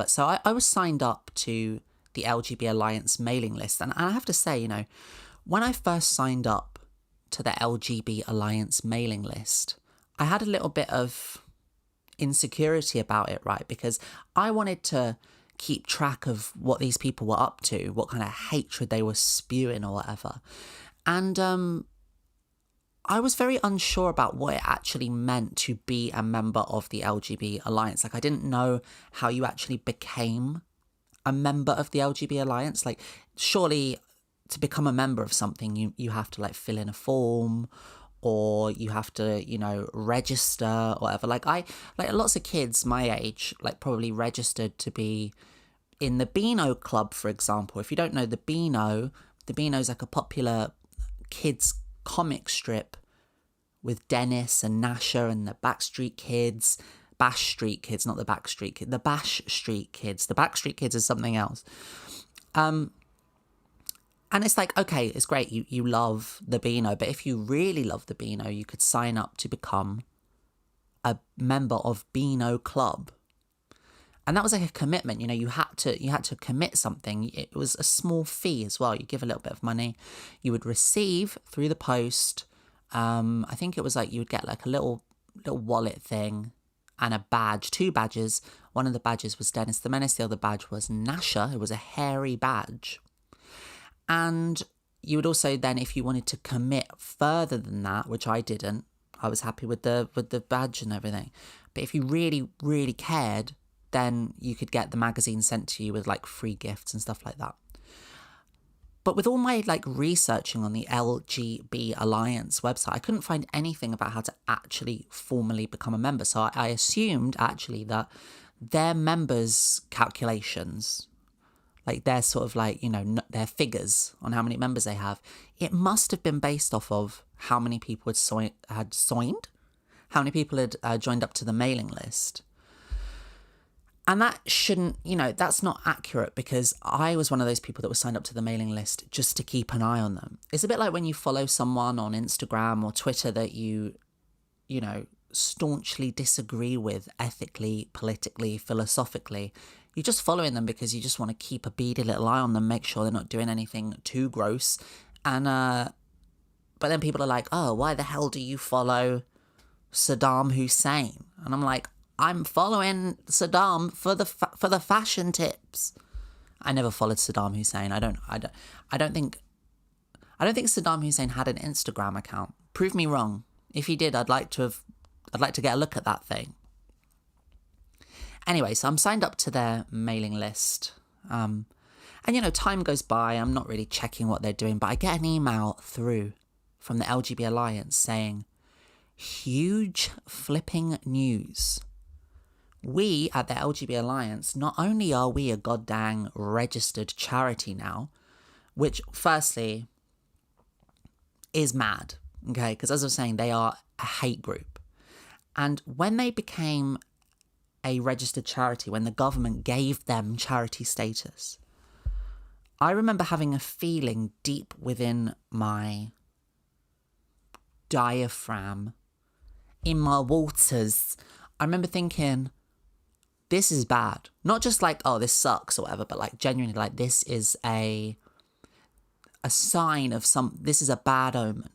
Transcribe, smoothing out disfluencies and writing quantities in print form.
But so I was signed up to the LGB Alliance mailing list. And I have to say, when I first signed up to the LGB Alliance mailing list, I had a little bit of insecurity about it, right? Because I wanted to keep track of what these people were up to, what kind of hatred they were spewing or whatever. And I was very unsure about what it actually meant to be a member of the LGB Alliance. Like, I didn't know how you actually became a member of the LGB Alliance. Like, surely to become a member of something, you have to like fill in a form, or you have to, register or whatever. Like lots of kids my age, like probably registered to be in the Beano Club, for example. If you don't know the Beano's like a popular kids comic strip with Dennis and Nasha and the Backstreet Kids. Bash Street Kids, not the Backstreet Kids. The Bash Street Kids. The Backstreet Kids is something else. And it's like, okay, it's great, you love the Beano, but if you really love the Beano, you could sign up to become a member of Beano Club. And that was like a commitment, you had to commit something. It was a small fee as well. You give a little bit of money. You would receive through the post, I think it was like you would get like a little wallet thing and a badge, 2 badges. One of the badges was Dennis the Menace, the other badge was Nasha. It was a hairy badge. And you would also then, if you wanted to commit further than that, which I didn't, I was happy with the badge and everything. But if you really, really cared, then you could get the magazine sent to you with like free gifts and stuff like that. But with all my like researching on the LGB Alliance website, I couldn't find anything about how to actually formally become a member. So I assumed actually that their members' calculations, like their sort of like, their figures on how many members they have, it must have been based off of how many people had signed, how many people had joined up to the mailing list. And that shouldn't, that's not accurate, because I was one of those people that was signed up to the mailing list just to keep an eye on them. It's a bit like when you follow someone on Instagram or Twitter that you staunchly disagree with ethically, politically, philosophically. You're just following them because you just want to keep a beady little eye on them, make sure they're not doing anything too gross. And but then people are like, oh, why the hell do you follow Saddam Hussein? And I'm like, I'm following Saddam for the fashion tips. I never followed Saddam Hussein. I don't think Saddam Hussein had an Instagram account. Prove me wrong. If he did, I'd like to get a look at that thing. Anyway, so I'm signed up to their mailing list. And, time goes by. I'm not really checking what they're doing, but I get an email through from the LGB Alliance saying, huge flipping news. We at the LGB Alliance, not only are we a goddamn registered charity now, which firstly is mad, okay? Because as I was saying, they are a hate group. And when they became a registered charity, when the government gave them charity status, I remember having a feeling deep within my diaphragm, in my waters. I remember thinking, this is bad. Not just like, oh, this sucks or whatever, but like genuinely like this is a sign of this is a bad omen.